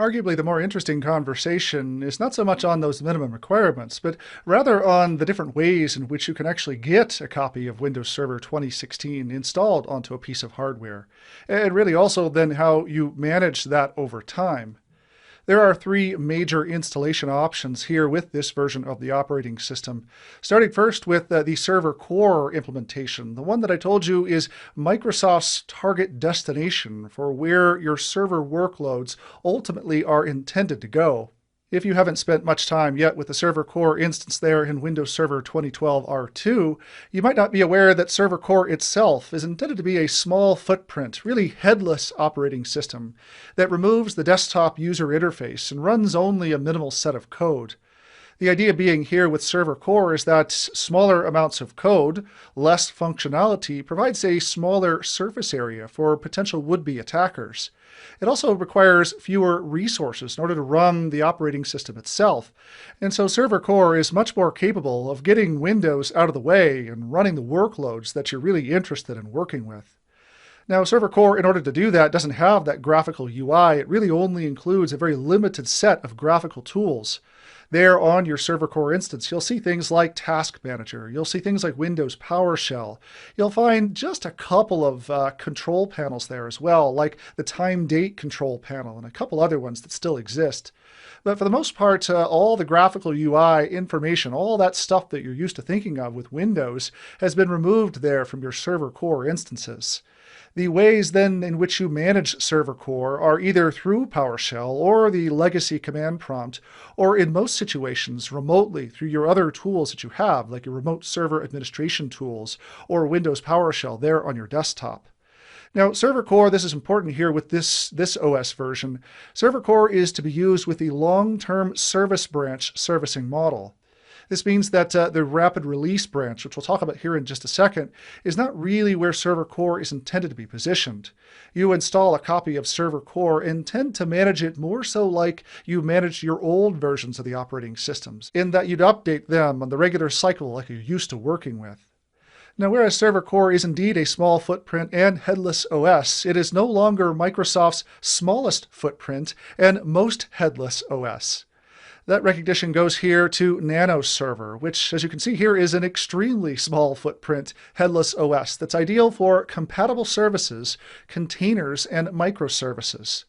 Arguably, the more interesting conversation is not so much on those minimum requirements, but rather on the different ways in which you can actually get a copy of Windows Server 2016 installed onto a piece of hardware, and really also then how you manage that over time. There are three major installation options here with this version of the operating system. Starting first with the Server Core implementation. The one that I told you is Microsoft's target destination for where your server workloads ultimately are intended to go. If you haven't spent much time yet with the Server Core instance there in Windows Server 2012 R2, you might not be aware that Server Core itself is intended to be a small footprint, really headless operating system that removes the desktop user interface and runs only a minimal set of code. The idea being here with Server Core is that smaller amounts of code, less functionality, provides a smaller surface area for potential would-be attackers. It also requires fewer resources in order to run the operating system itself. And so Server Core is much more capable of getting Windows out of the way and running the workloads that you're really interested in working with. Now, Server Core, in order to do that, doesn't have that graphical UI. It really only includes a very limited set of graphical tools. There on your Server Core instance, you'll see things like Task Manager. You'll see things like Windows PowerShell. You'll find just a couple of control panels there as well, like the time date control panel and a couple other ones that still exist. But for the most part, all the graphical UI information, all that stuff that you're used to thinking of with Windows has been removed there from your Server Core instances. The ways then in which you manage Server Core are either through PowerShell or the legacy command prompt, or in most situations remotely through your other tools that you have, like your remote server administration tools or Windows PowerShell there on your desktop. Now, Server Core, this is important here with this OS version. Server Core is to be used with the long-term service branch servicing model. This means that the rapid release branch, which we'll talk about here in just a second, is not really where Server Core is intended to be positioned. You install a copy of Server Core and tend to manage it more so like you manage your old versions of the operating systems, in that you'd update them on the regular cycle like you're used to working with. Now, whereas Server Core is indeed a small footprint and headless OS, it is no longer Microsoft's smallest footprint and most headless OS. That recognition goes here to Nano Server, which, as you can see here, is an extremely small footprint headless OS that's ideal for compatible services, containers, and microservices.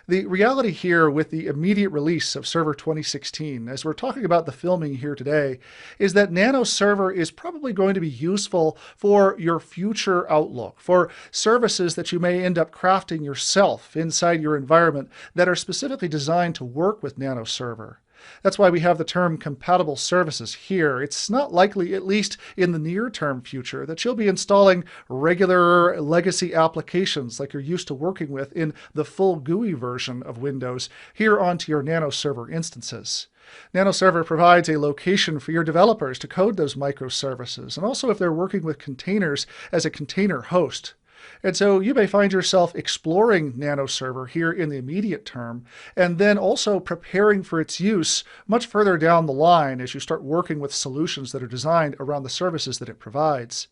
The reality here with the immediate release of Server 2016, as we're talking about the filming here today, is that Nano Server is probably going to be useful for your future outlook, for services that you may end up crafting yourself inside your environment that are specifically designed to work with Nano Server. That's why we have the term compatible services here. It's not likely, at least in the near-term future, that you'll be installing regular legacy applications like you're used to working with in the full GUI version of Windows here onto your Nano Server instances. Nano Server provides a location for your developers to code those microservices, and also if they're working with containers as a container host. And so you may find yourself exploring Nano Server here in the immediate term, and then also preparing for its use much further down the line as you start working with solutions that are designed around the services that it provides.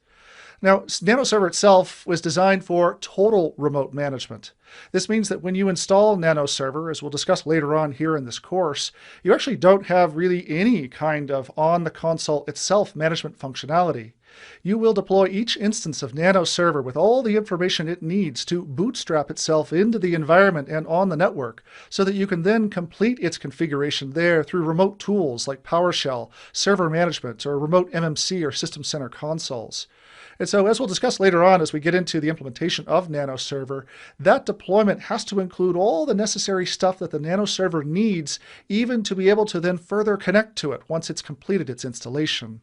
Now, Nano Server itself was designed for total remote management. This means that when you install Nano Server, as we'll discuss later on here in this course, you actually don't have really any kind of on-the-console itself management functionality. You will deploy each instance of Nano Server with all the information it needs to bootstrap itself into the environment and on the network, so that you can then complete its configuration there through remote tools like PowerShell, server management, or remote MMC or System Center consoles. And so, as we'll discuss later on as we get into the implementation of Nano Server, that deployment has to include all the necessary stuff that the Nano Server needs, even to be able to then further connect to it once it's completed its installation.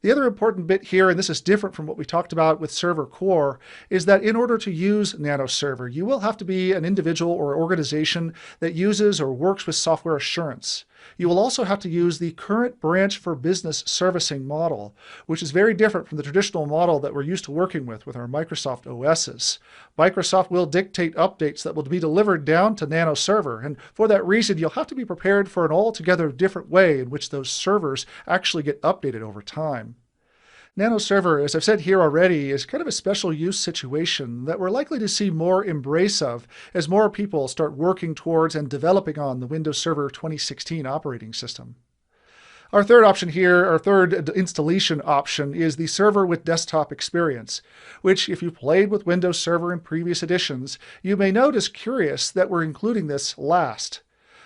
The other important bit here, and this is different from what we talked about with Server Core, is that in order to use Nano Server, you will have to be an individual or organization that uses or works with software assurance. You will also have to use the current branch for business servicing model, which is very different from the traditional model that we're used to working with our Microsoft OSs. Microsoft will dictate updates that will be delivered down to Nano Server, and for that reason, you'll have to be prepared for an altogether different way in which those servers actually get updated over time. Nano Server, as I've said here already, is kind of a special use situation that we're likely to see more embrace of as more people start working towards and developing on the Windows Server 2016 operating system. Our third option here, our third installation option, is the Server with Desktop Experience, which, if you played with Windows Server in previous editions, you may note is curious that we're including this last.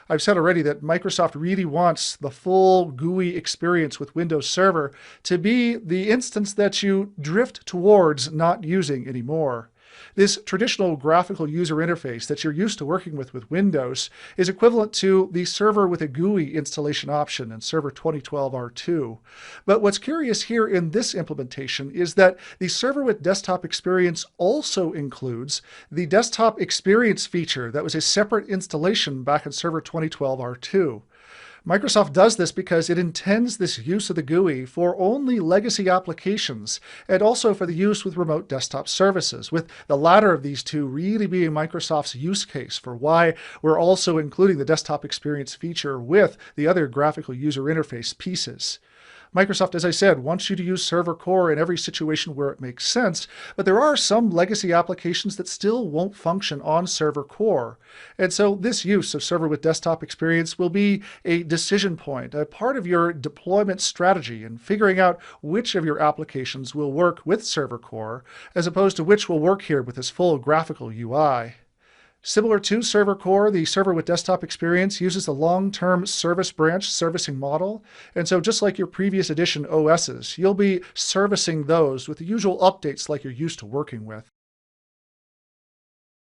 I've said already that Microsoft really wants the full GUI experience with Windows Server to be the instance that you drift towards not using anymore. This traditional graphical user interface that you're used to working with Windows is equivalent to the server with a GUI installation option in Server 2012 R2. But what's curious here in this implementation is that the server with desktop experience also includes the desktop experience feature that was a separate installation back in Server 2012 R2. Microsoft does this because it intends this use of the GUI for only legacy applications and also for the use with remote desktop services, with the latter of these two really being Microsoft's use case for why we're also including the desktop experience feature with the other graphical user interface pieces. Microsoft, as I said, wants you to use Server Core in every situation where it makes sense, but there are some legacy applications that still won't function on Server Core. And so this use of Server with Desktop Experience will be a decision point, a part of your deployment strategy in figuring out which of your applications will work with Server Core, as opposed to which will work here with this full graphical UI. Similar to Server Core, the Server with Desktop Experience uses the long-term service branch servicing model. And so just like your previous edition OSs, you'll be servicing those with the usual updates like you're used to working with.